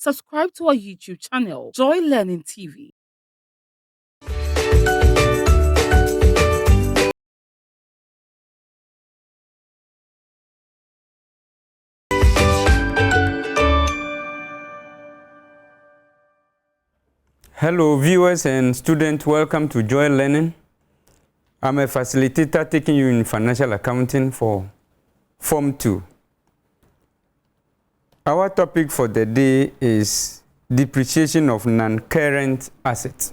Subscribe to our YouTube channel, Joy Learning TV. Hello viewers and students, welcome to Joy Learning. I'm a facilitator taking you in financial accounting for Form 2. Our topic for the day is depreciation of non-current assets.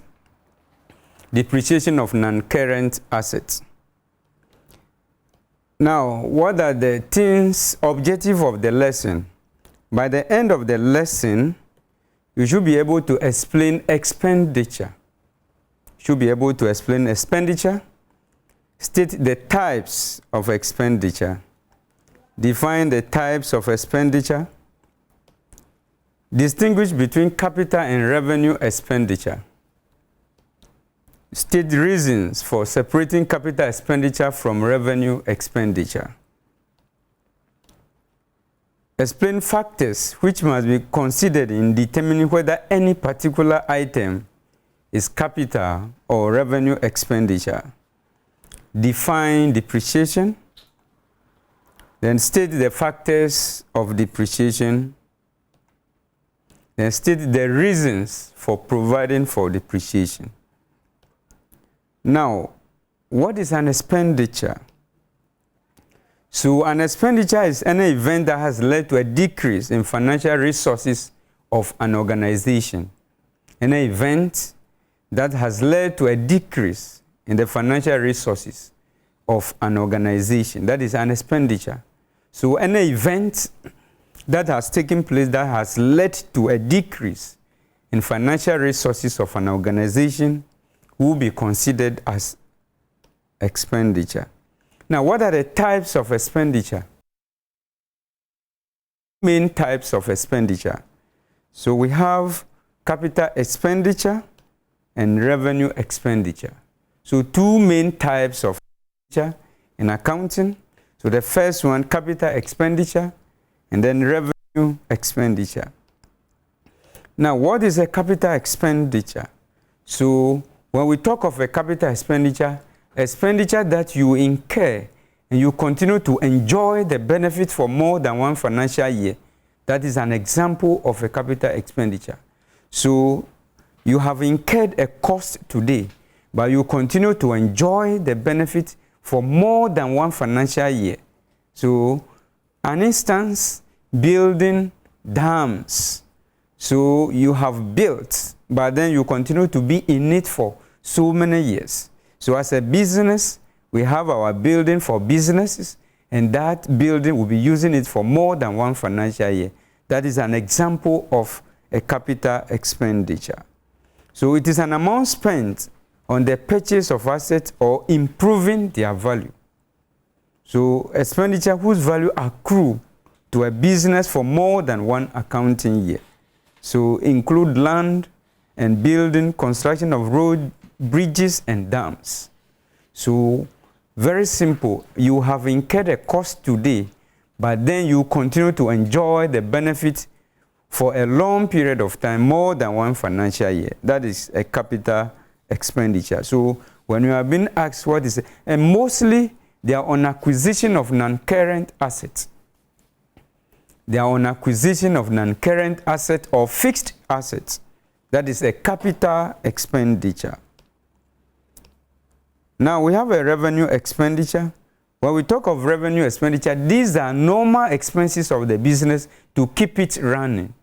Depreciation of non-current assets. Now, what are the things, objective of the lesson? By the end of the lesson, you should be able to explain expenditure. Should be able to explain expenditure, state the types of expenditure, define the types of expenditure, distinguish between capital and revenue expenditure, state reasons for separating capital expenditure from revenue expenditure, explain factors which must be considered in determining whether any particular item is capital or revenue expenditure. Define depreciation. Then state the factors of depreciation. Then state the reasons for providing for depreciation. Now, what is an expenditure? So an expenditure is any event that has led to a decrease in financial resources of an organization. Any event that has led to a decrease in the financial resources of an organization. That is an expenditure. So any event that has taken place that has led to a decrease in financial resources of an organization will be considered as expenditure. Now, what are the types of expenditure? Main types of expenditure. So we have capital expenditure and revenue expenditure. So two main types of expenditure in accounting. So the first one, capital expenditure, and then revenue expenditure. Now, what is a capital expenditure? So when we talk of a capital expenditure that you incur and you continue to enjoy the benefit for more than one financial year. That is an example of a capital expenditure. So you have incurred a cost today, but you continue to enjoy the benefit for more than one financial year. So an instance, building dams. So you have built, but then you continue to be in it for so many years. So as a business, we have our building for businesses, and that building will be using it for more than one financial year. That is an example of a capital expenditure. So it is an amount spent on the purchase of assets or improving their value. So expenditure whose value accrue to a business for more than one accounting year. So include land and building, construction of road, bridges and dams. So very simple, you have incurred a cost today, but then you continue to enjoy the benefit for a long period of time, more than one financial year. That is a capital expenditure. So when you have been asked what is it, and mostly they are on acquisition of non-current assets. They are on acquisition of non-current assets or fixed assets. That is a capital expenditure. Now we have a revenue expenditure. When we talk of revenue expenditure, these are normal expenses of the business to keep it running.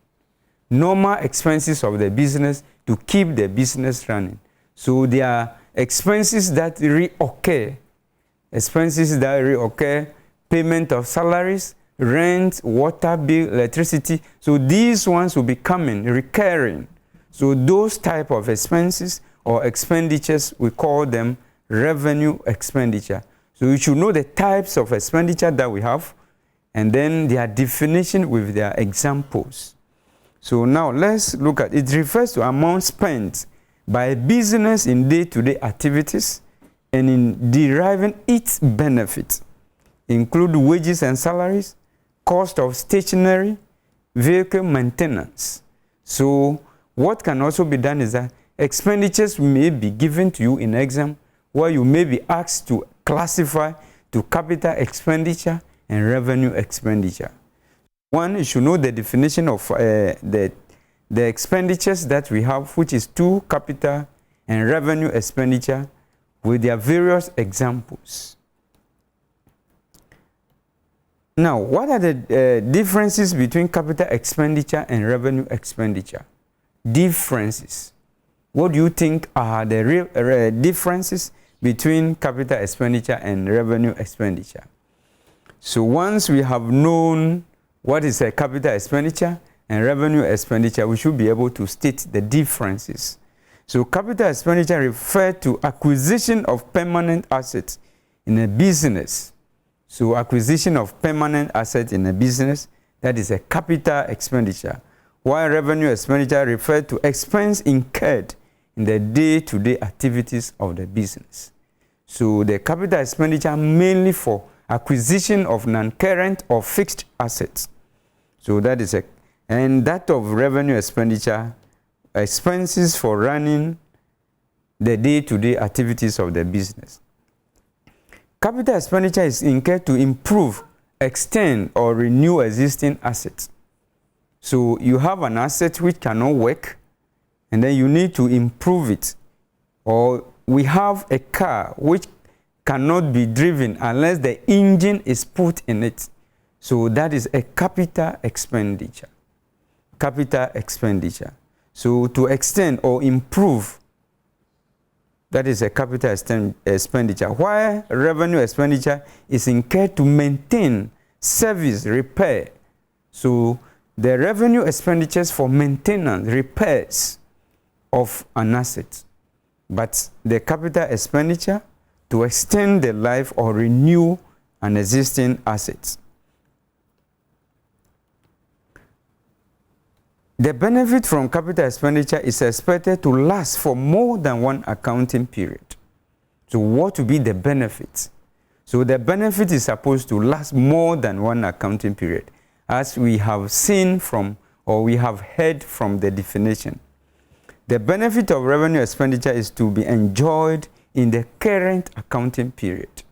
Normal expenses of the business to keep the business running. So they are expenses that reoccur. Expenses that reoccur, payment of salaries, rent, water bill, electricity. So these ones will be coming, recurring. So those type of expenses or expenditures, we call them revenue expenditure. So you should know the types of expenditure that we have and then their definition with their examples. So now let's look at it. It refers to amount spent by a business in day-to-day activities and in deriving its benefit. Include wages and salaries, cost of stationery, vehicle maintenance. So what can also be done is that expenditures may be given to you in exam where you may be asked to classify to capital expenditure and revenue expenditure. One, you should know the definition of the expenditures that we have, which is two capital and revenue expenditure with their various examples. Now, what are the differences between capital expenditure and revenue expenditure? Differences. What do you think are the real differences between capital expenditure and revenue expenditure? So once we have known what is a capital expenditure and revenue expenditure, we should be able to state the differences. So capital expenditure refers to acquisition of permanent assets in a business. So acquisition of permanent assets in a business, that is a capital expenditure. While revenue expenditure refers to expense incurred in the day-to-day activities of the business. So the capital expenditure mainly for acquisition of non-current or fixed assets. So that is and that of revenue expenditure, expenses for running the day-to-day activities of the business. Capital expenditure is incurred to improve, extend, or renew existing assets. So you have an asset which cannot work, and then you need to improve it. Or we have a car which cannot be driven unless the engine is put in it. So that is a capital expenditure. Capital expenditure. So to extend or improve, that is a capital expenditure. While revenue expenditure is incurred to maintain, service, repair. So the revenue expenditures for maintenance, repairs of an asset. But the capital expenditure to extend the life or renew an existing asset. The benefit from capital expenditure is expected to last for more than one accounting period. So what will be the benefit? So the benefit is supposed to last more than one accounting period, as we have seen from, or we have heard from the definition. The benefit of revenue expenditure is to be enjoyed in the current accounting period.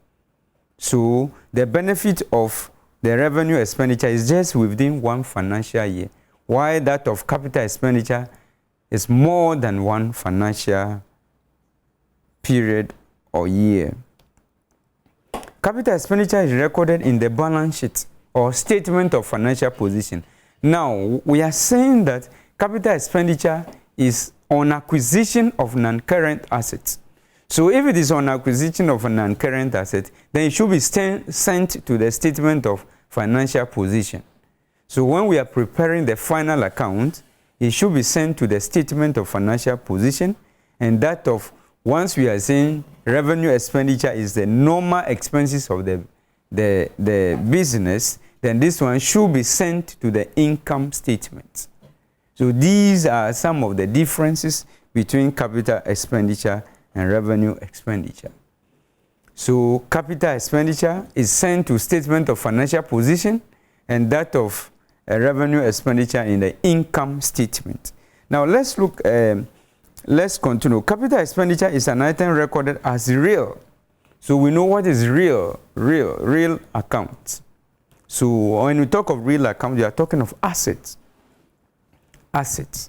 So the benefit of the revenue expenditure is just within one financial year, while that of capital expenditure is more than one financial period or year. Capital expenditure is recorded in the balance sheet or statement of financial position. Now, we are saying that capital expenditure is on acquisition of non-current assets. So if it is on acquisition of a non-current asset, then it should be sent to the statement of financial position. So when we are preparing the final account, it should be sent to the statement of financial position, and that of, once we are saying revenue expenditure is the normal expenses of the business, then this one should be sent to the income statement. So these are some of the differences between capital expenditure and revenue expenditure. So capital expenditure is sent to statement of financial position, and that of revenue expenditure in the income statement. Now let's look, let's continue. Capital expenditure is an item recorded as real. So we know what is real account. So when we talk of real account, we are talking of assets. Assets.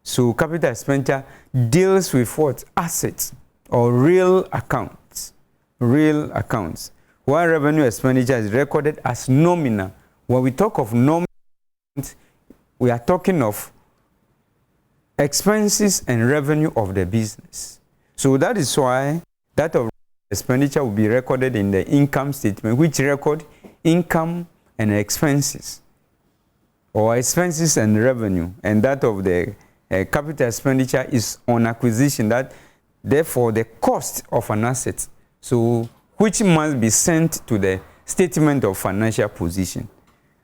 So capital expenditure deals with what? Assets or real accounts. Real accounts. While revenue expenditure is recorded as nominal. When we talk of nominal, we are talking of expenses and revenue of the business. So that is why that of expenditure will be recorded in the income statement, which record income and expenses, or expenses and revenue, and that of the capital expenditure is on acquisition, that therefore the cost of an asset, so which must be sent to the statement of financial position.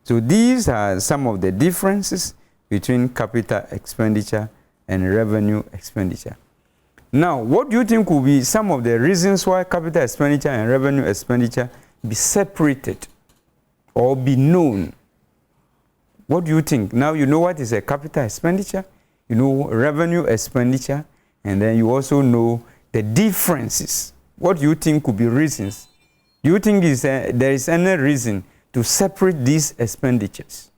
So these are some of the differences between capital expenditure and revenue expenditure. Now, what do you think will be some of the reasons why capital expenditure and revenue expenditure be separated or be known? What do you think? Now you know what is a capital expenditure You know revenue expenditure, and then you also know the differences. What do you think could be reasons? Do you think there is any reason to separate these expenditures?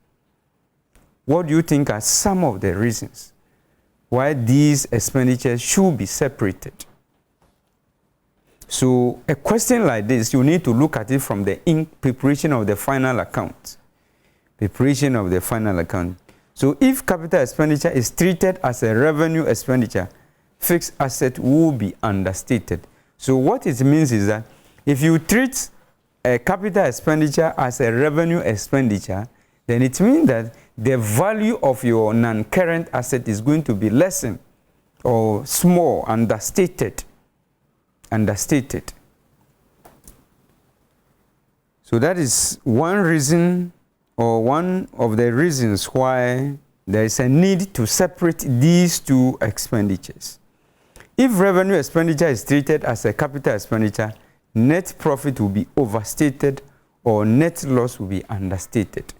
What do you think are some of the reasons why these expenditures should be separated? So a question like this, you need to look at it from the preparation of the final account. Preparation of the final account. So if capital expenditure is treated as a revenue expenditure, fixed asset will be understated. So what it means is that if you treat a capital expenditure as a revenue expenditure, then it means that the value of your non-current asset is going to be lessened or small, understated. Understated. So that is one reason, or one of the reasons why there is a need to separate these two expenditures. If revenue expenditure is treated as a capital expenditure, net profit will be overstated or net loss will be understated.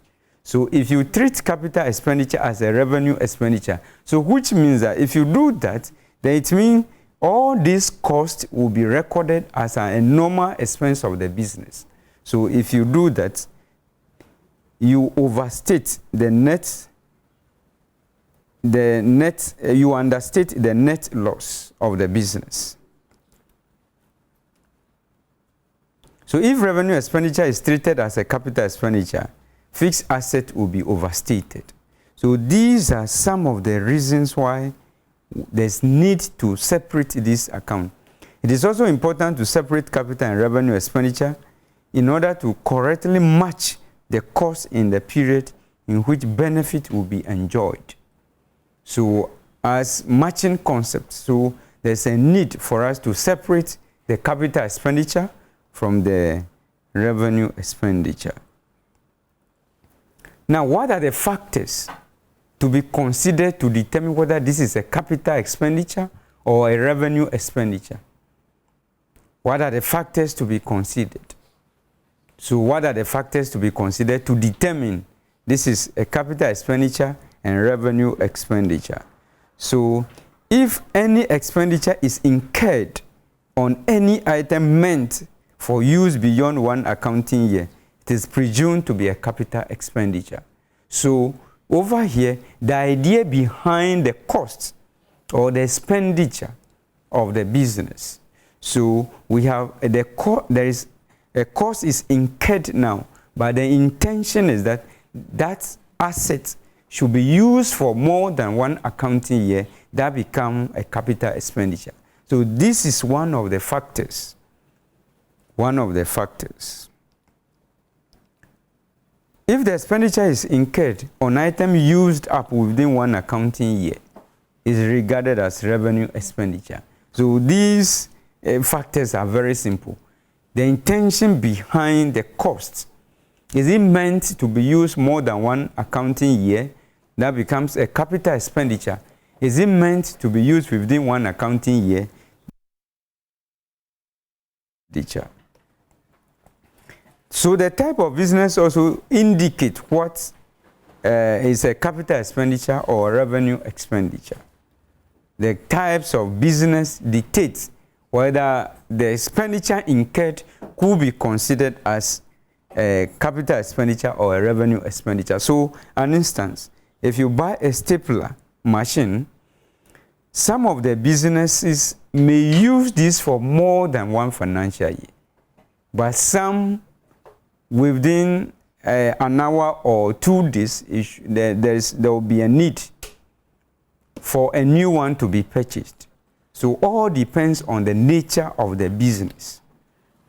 So if you treat capital expenditure as a revenue expenditure, so which means that if you do that, then it means all these costs will be recorded as a normal expense of the business. So if you do that, you overstate the net, you understate the net loss of the business. So if revenue expenditure is treated as a capital expenditure, fixed asset will be overstated. So these are some of the reasons why there's need to separate this account. It is also important to separate capital and revenue expenditure in order to correctly match the cost in the period in which benefit will be enjoyed. So as matching concepts, so there's a need for us to separate the capital expenditure from the revenue expenditure. Now, what are the factors to be considered to determine whether this is a capital expenditure or a revenue expenditure? What are the factors to be considered? So what are the factors to be considered to determine this is a capital expenditure and revenue expenditure? So if any expenditure is incurred on any item meant for use beyond one accounting year, it is presumed to be a capital expenditure. So over here, the idea behind the cost or the expenditure of the business. So we have there is a cost is incurred now, but the intention is that that asset should be used for more than one accounting year. That becomes a capital expenditure. So this is one of the factors. One of the factors. If the expenditure is incurred on item used up within one accounting year, is regarded as revenue expenditure. So these factors are very simple. The intention behind the cost, is it meant to be used more than one accounting year? That becomes a capital expenditure. Is it meant to be used within one accounting year? So the type of business also indicate what is a capital expenditure or revenue expenditure. The types of business dictates whether the expenditure incurred could be considered as a capital expenditure or a revenue expenditure. So, an instance, if you buy a stapler machine, some of the businesses may use this for more than one financial year, but some within an hour or 2 days, there will be a need for a new one to be purchased. So all depends on the nature of the business.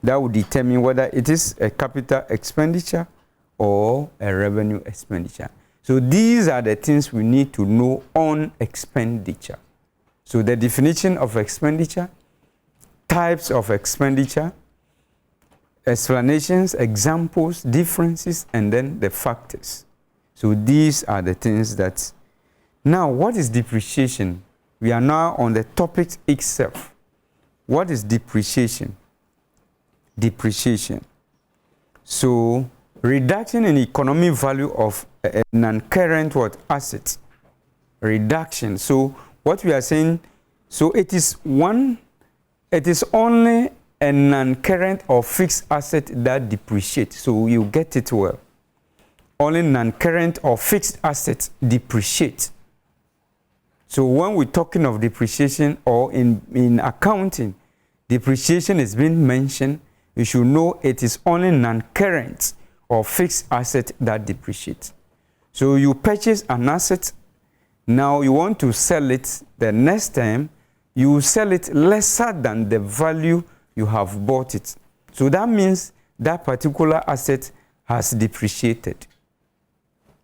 That will determine whether it is a capital expenditure or a revenue expenditure. So these are the things we need to know on expenditure. So the definition of expenditure, types of expenditure, explanations, examples, differences, and then the factors. So these are the things that... Now, what is depreciation? We are now on the topic itself. What is depreciation? Depreciation. So, reduction in economic value of a non-current asset. reduction. So what we are saying, so it is only a non-current or fixed asset that depreciates. So you get it well. Only non-current or fixed assets depreciate. So when we're talking of depreciation, or in accounting, depreciation is being mentioned, you should know it is only non-current or fixed asset that depreciate. So you purchase an asset, now you want to sell it the next time, you sell it lesser than the value you have bought it. So that means that particular asset has depreciated.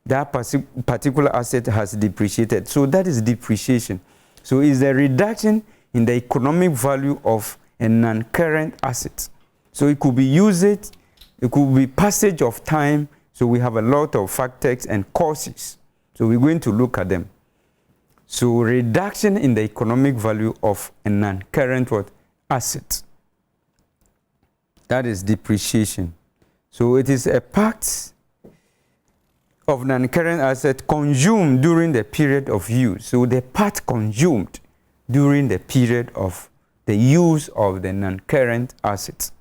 That particular asset has depreciated. So that is depreciation. So it's a reduction in the economic value of a non-current asset. So it could be usage, it could be passage of time. So we have a lot of factors and causes. So we're going to look at them. So reduction in the economic value of a non-current asset. That is depreciation. So it is a part of non-current asset consumed during the period of use. So the part consumed during the period of the use of the non-current assets.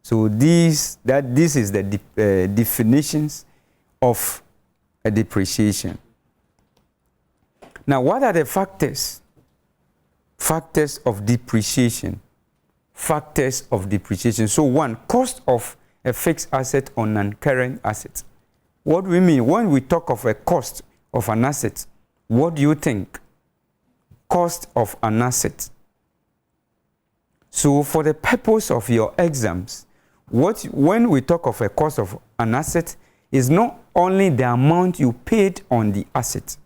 So this is the definitions of a depreciation. Now, what are the factors? Factors of depreciation. Factors of depreciation. So one, cost of a fixed asset or non-current asset. What do we mean? When we talk of a cost of an asset, what do you think? Cost of an asset. So for the purpose of your exams, when we talk of a cost of an asset, is not only the amount you paid on the asset,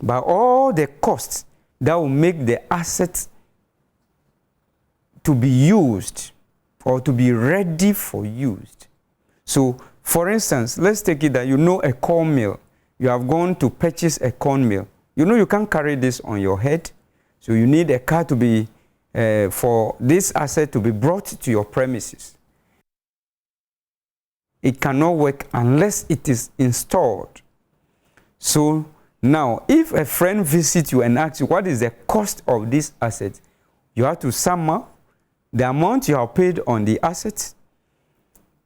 but all the costs that will make the asset to be used or to be ready for use. So, for instance, let's take it that you know a corn mill. You have gone to purchase a corn mill. You know you can't carry this on your head. So you need a car to be, for this asset to be brought to your premises. It cannot work unless it is installed. So now, if a friend visits you and asks you what is the cost of this asset, you have to sum up the amount you have paid on the asset,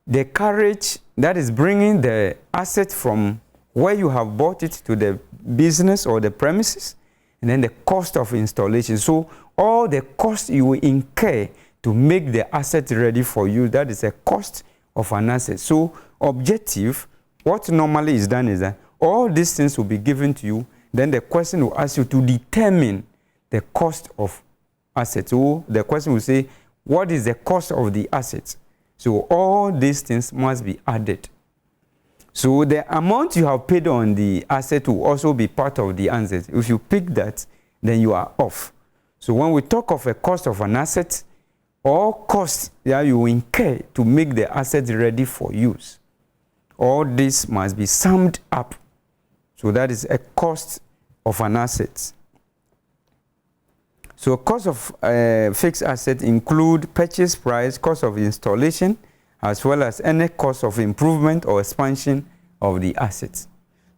the carriage that is bringing the asset from where you have bought it to the business or the premises, and then the cost of installation. So all the costs you will incur to make the asset ready for you, that is a cost of an asset. So objective, what normally is done is that all these things will be given to you, then the question will ask you to determine the cost of assets. So the question will say, what is the cost of the assets? So all these things must be added. So the amount you have paid on the asset will also be part of the answer. If you pick that, then you are off. So when we talk of a cost of an asset, all costs that you incur to make the asset ready for use, all this must be summed up. So that is a cost of an asset. So cost of fixed asset include purchase price, cost of installation, as well as any cost of improvement or expansion of the assets.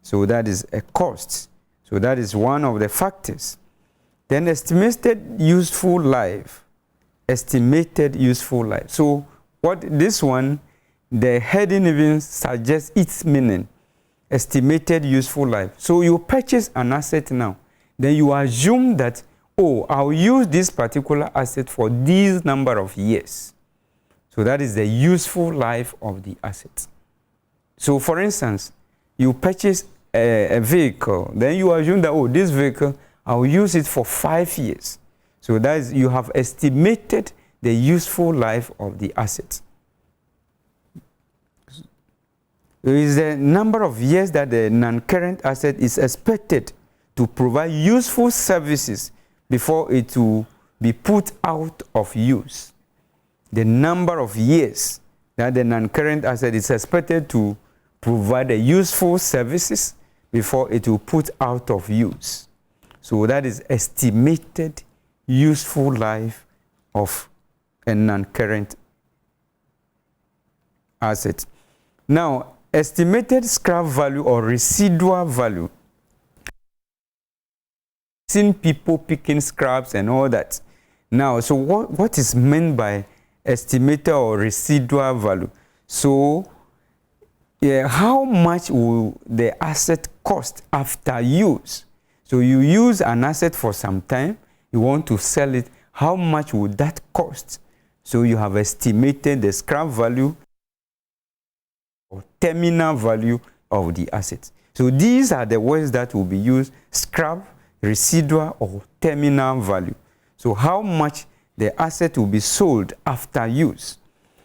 So that is a cost. So that is one of the factors. Then estimated useful life. Estimated useful life. So what this one, the heading even suggests its meaning. Estimated useful life. So you purchase an asset now. Then you assume that, oh, I'll use this particular asset for this number of years. So that is the useful life of the asset. So for instance, you purchase a vehicle, then you assume that, oh, this vehicle, I'll use it for 5 years. So that is, you have estimated the useful life of the asset. There is a number of years that the non-current asset is expected to provide useful services before it will be put out of use. The number of years that the non-current asset is expected to provide the useful services before it will put out of use. So that is estimated useful life of a non-current asset. Now, estimated scrap value or residual value seen people picking scraps and all that. Now, so what is meant by estimated or residual value? So, yeah, how much will the asset cost after use? So you use an asset for some time, you want to sell it, how much would that cost? So you have estimated the scrap value or terminal value of the asset. So these are the words that will be used: scrap, residual, or terminal value. So how much the asset will be sold after use.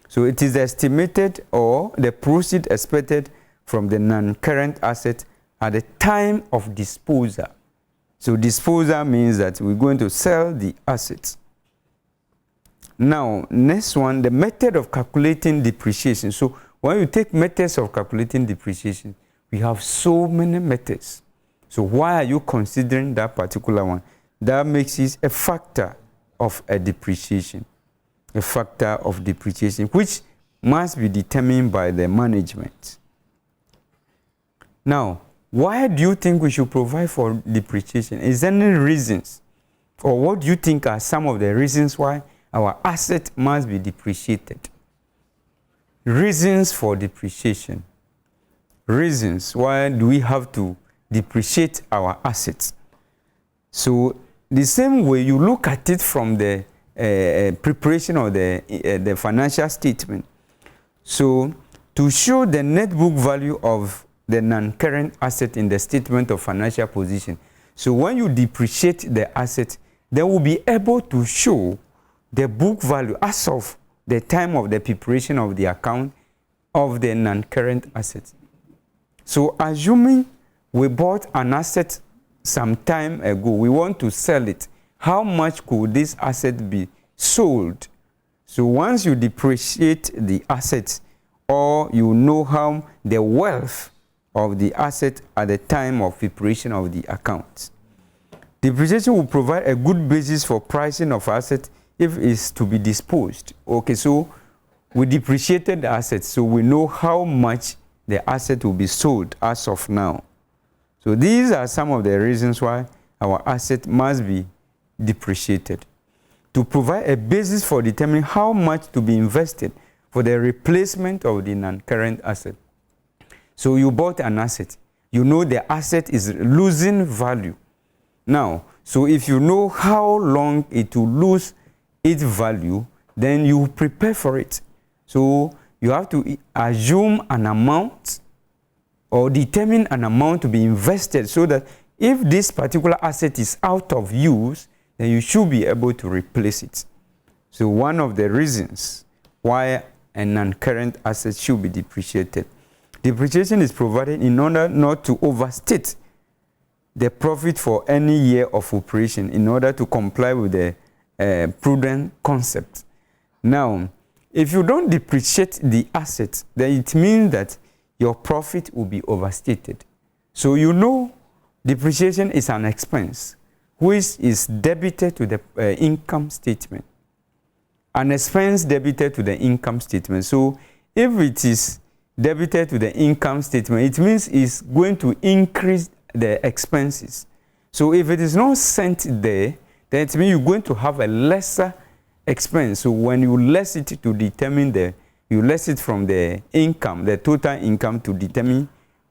So it is estimated, or the proceed expected from the non-current asset at the time of disposal. So disposal means that we're going to sell the assets. Now, next one, the method of calculating depreciation. So when you take methods of calculating depreciation, we have so many methods. So why are you considering that particular one? That makes it a factor of a depreciation. A factor of depreciation, which must be determined by the management. Now, why do you think we should provide for depreciation? Is there any reasons? Or what do you think are some of the reasons why our asset must be depreciated? Reasons for depreciation. Reasons why do we have to depreciate our assets? So the same way you look at it from the preparation of the financial statement. So to show the net book value of the non-current asset in the statement of financial position. So when you depreciate the asset, they will be able to show the book value as of the time of the preparation of the account of the non-current asset. So assuming we bought an asset some time ago, we want to sell it, how much could this asset be sold? So once you depreciate the asset, or you know how the wealth of the asset at the time of preparation of the account, depreciation will provide a good basis for pricing of asset if it's to be disposed. Okay, so we depreciated the asset, so we know how much the asset will be sold as of now. So these are some of the reasons why our asset must be depreciated. To provide a basis for determining how much to be invested for the replacement of the non-current asset. So you bought an asset. You know the asset is losing value. Now, so if you know how long it will lose its value, then you prepare for it. So you have to assume an amount or determine an amount to be invested, so that if this particular asset is out of use, then you should be able to replace it. So one of the reasons why a non-current asset should be depreciated. Depreciation is provided in order not to overstate the profit for any year of operation, in order to comply with the prudent concept. Now, if you don't depreciate the asset, then it means that your profit will be overstated. So you know depreciation is an expense which is debited to the income statement. An expense debited to the income statement. So if it is debited to the income statement, it means it's going to increase the expenses. So if it is not sent there, then it means you're going to have a lesser expense. So when you less it to determine you less it from the income, the total income to determine,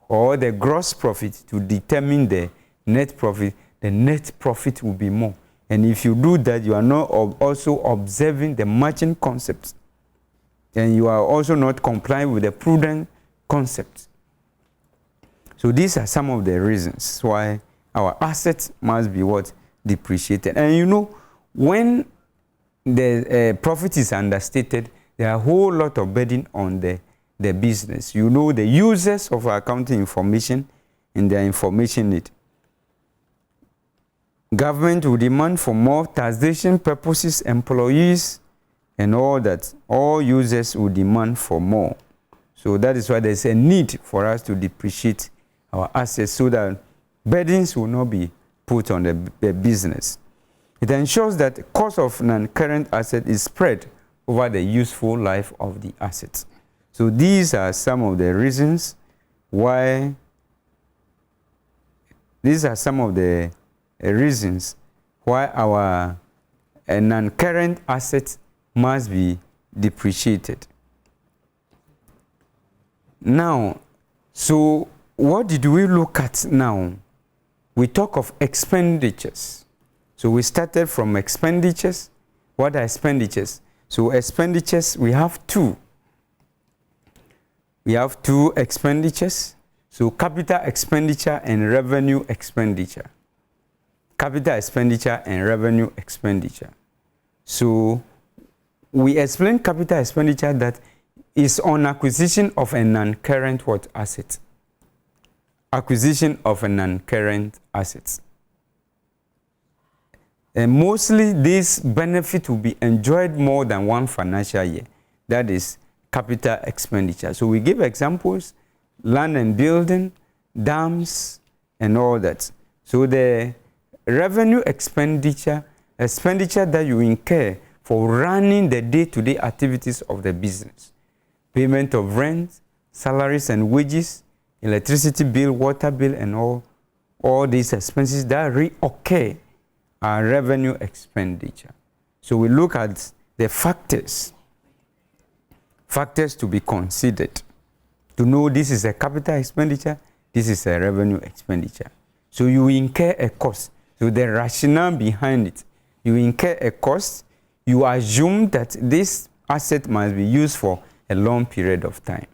or the gross profit to determine the net profit, the net profit will be more. And if you do that, you are not also observing the margin concept. And you are also not complying with the prudent concept. So these are some of the reasons why our assets must be what? Depreciated. And you know, when the profit is understated, there are a whole lot of burden on the business. You know, the users of accounting information and their information need. Government will demand for more taxation purposes, employees, and all that. All users will demand for more. So that is why there's a need for us to depreciate our assets, so that burdens will not be put on the business. It ensures that the cost of non-current asset is spread over the useful life of the assets. So these are some of the reasons why, these are some of the reasons why our non-current assets must be depreciated. Now, so what did we look at now? We talk of expenditures. So we started from expenditures. What are expenditures? So expenditures, we have two. We have two expenditures. So capital expenditure and revenue expenditure. Capital expenditure and revenue expenditure. So we explain capital expenditure that is on acquisition of a non-current what asset. Acquisition of a non-current asset. And mostly this benefit will be enjoyed more than one financial year. That is capital expenditure. So we give examples, land and building, dams, and all that. So the revenue expenditure that you incur for running the day-to-day activities of the business. Payment of rent, salaries and wages, electricity bill, water bill, and all these expenses that reoccur are revenue expenditure. So we look at the factors to be considered to know this is a capital expenditure, this is a revenue expenditure. So you incur a cost. So the rationale behind it, you incur a cost, you assume that this asset must be used for a long period of time,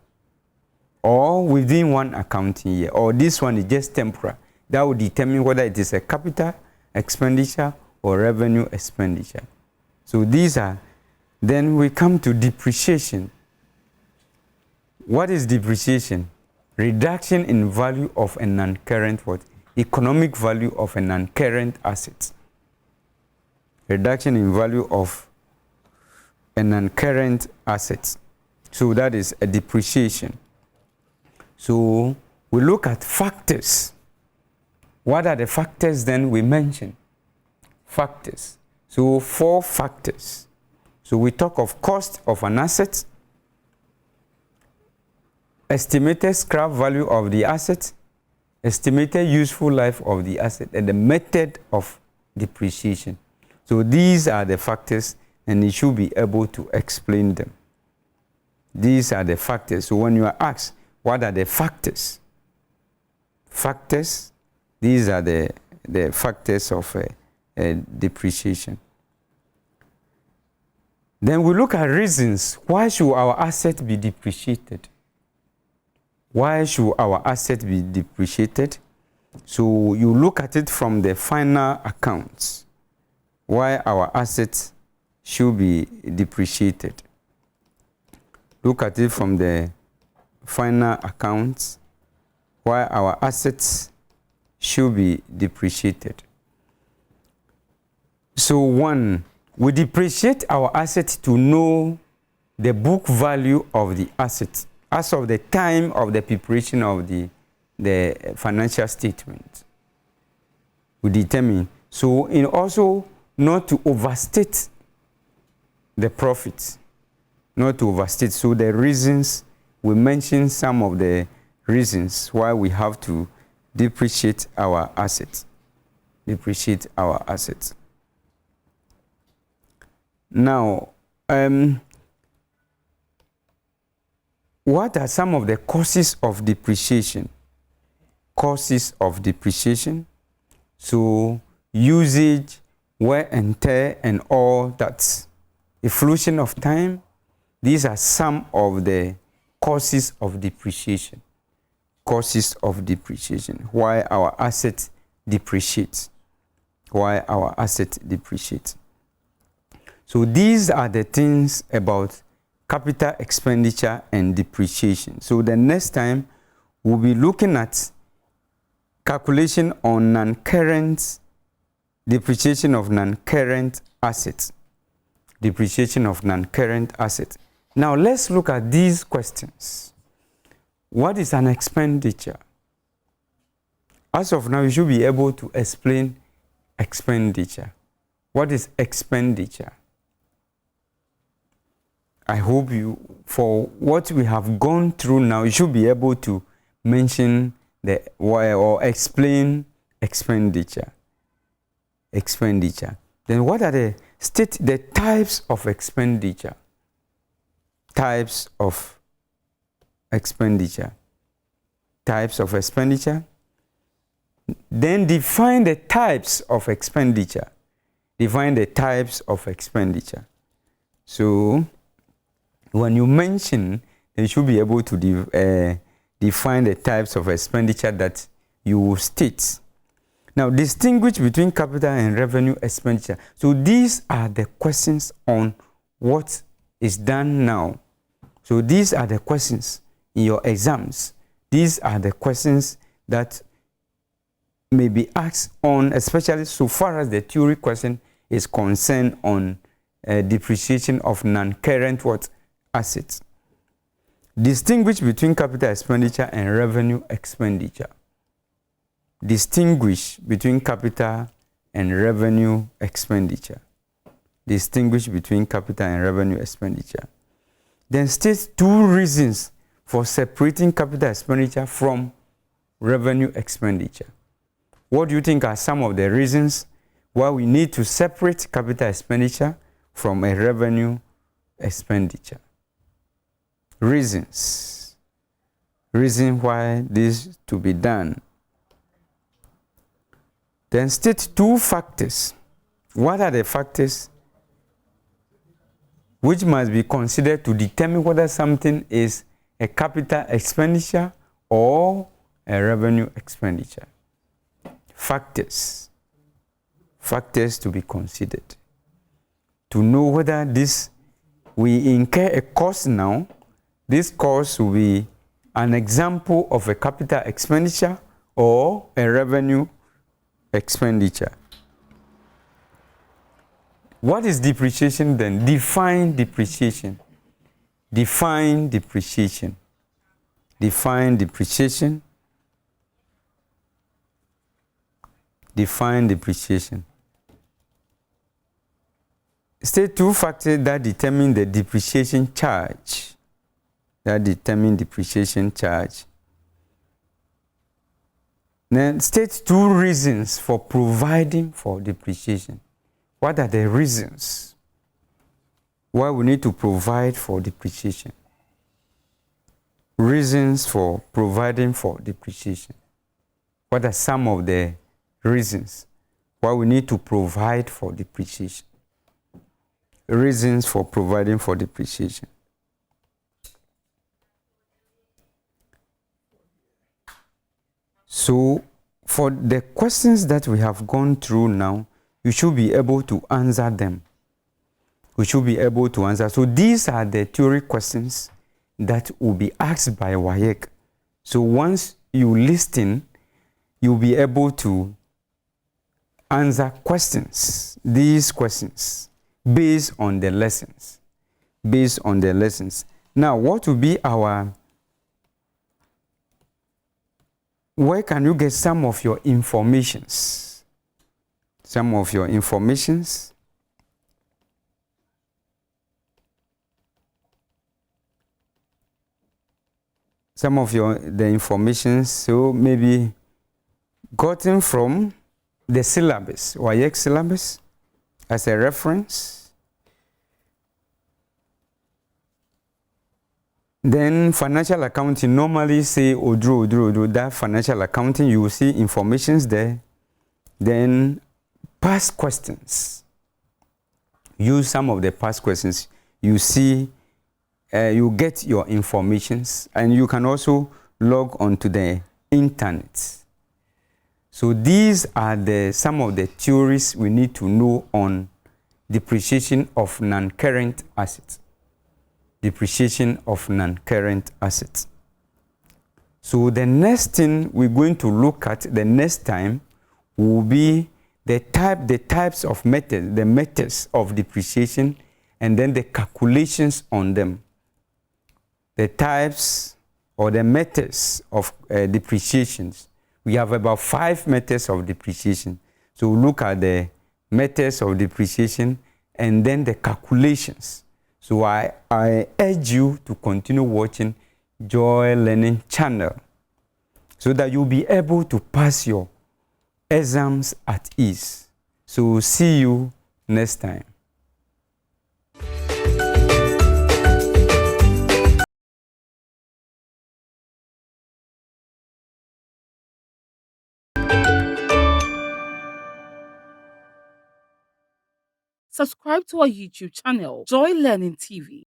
or within one accounting year, or this one is just temporary. That will determine whether it is a capital expenditure or revenue expenditure. So these are, then we come to depreciation. What is depreciation? Reduction in value of a non-current what? Economic value of a non-current asset. Reduction in value of a non-current asset. So that is a depreciation. So we look at factors. What are the factors then we mention? Factors. So 4 factors. So we talk of cost of an asset, estimated scrap value of the asset, estimated useful life of the asset, and the method of depreciation. So these are the factors, and you should be able to explain them. These are the factors. So when you are asked, what are the factors? Factors, these are the factors of depreciation. Then we look at reasons. Why should our asset be depreciated? Why should our asset be depreciated? So you look at it from the final accounts. Why our assets should be depreciated. Look at it from the final accounts. Why our assets should be depreciated. So 1, we depreciate our assets to know the book value of the asset as of the time of the preparation of the financial statement. We determine. So in also not to overstate the profits. Not to overstate. So the reasons, we mentioned some of the reasons why we have to depreciate our assets. Depreciate our assets. Now, what are some of the causes of depreciation? Causes of depreciation. So, usage, wear and tear, and all that. Efflution of time. These are some of the causes of depreciation. Causes of depreciation. Why our assets depreciate. Why our assets depreciate. So these are the things about capital expenditure and depreciation. So the next time we'll be looking at calculation on non-current, depreciation of non-current assets. Depreciation of non-current assets. Now let's look at these questions. What is an expenditure? As of now, you should be able to explain expenditure. What is expenditure? I hope you, for what we have gone through now, you should be able to mention the why or explain expenditure. expenditure. Then what are the types of expenditure? Types of expenditure. Types of expenditure. Then define the types of expenditure. Define the types of expenditure. So when you mention, you should be able to define the types of expenditure that you will state. Now, distinguish between capital and revenue expenditure. So these are the questions on what is done now. So these are the questions in your exams. These are the questions that may be asked on, especially so far as the theory question is concerned on depreciation of non-current assets. Distinguish between capital expenditure and revenue expenditure. Distinguish between capital and revenue expenditure. Distinguish between capital and revenue expenditure. Then state 2 reasons for separating capital expenditure from revenue expenditure. What do you think are some of the reasons why we need to separate capital expenditure from a revenue expenditure? Reasons. Reason why this to be done. Then state 2 factors. What are the factors which must be considered to determine whether something is a capital expenditure or a revenue expenditure? Factors. Factors to be considered. To know whether we incur a cost now, this cost will be an example of a capital expenditure or a revenue expenditure. What is depreciation then? Define depreciation. Define depreciation. Define depreciation. Define depreciation. State 2 factors that determine the depreciation charge. That determine depreciation charge. Then state 2 reasons for providing for depreciation. What are the reasons why we need to provide for depreciation? Reasons for providing for depreciation. What are some of the reasons why we need to provide for depreciation? Reasons for providing for depreciation. So, for the questions that we have gone through now, you should be able to answer them. We should be able to answer. So, these are the theory questions that will be asked by WAEC. So, once you listen, you'll be able to answer questions, these questions, based on the lessons. Based on the lessons. Now, what will be where can you get some of your informations? Some of your informations. Some of the information, so maybe gotten from the syllabus, WAEC syllabus, as a reference. Then financial accounting, normally say Odro, that financial accounting, you will see informations there. Then past questions. Use some of the past questions. You see, you get your informations, and you can also log onto the internet. So these are some of the theories we need to know on depreciation of non-current assets. Depreciation of non-current assets. So the next thing we're going to look at the next time will be the types of methods, the methods of depreciation, and then the calculations on them. The types or the methods of depreciations. We have about 5 methods of depreciation. So we'll look at the methods of depreciation and then the calculations. So I urge you to continue watching Joy Learning channel so that you'll be able to pass your exams at ease. So we'll see you next time. Subscribe to our YouTube channel, Joy Learning TV.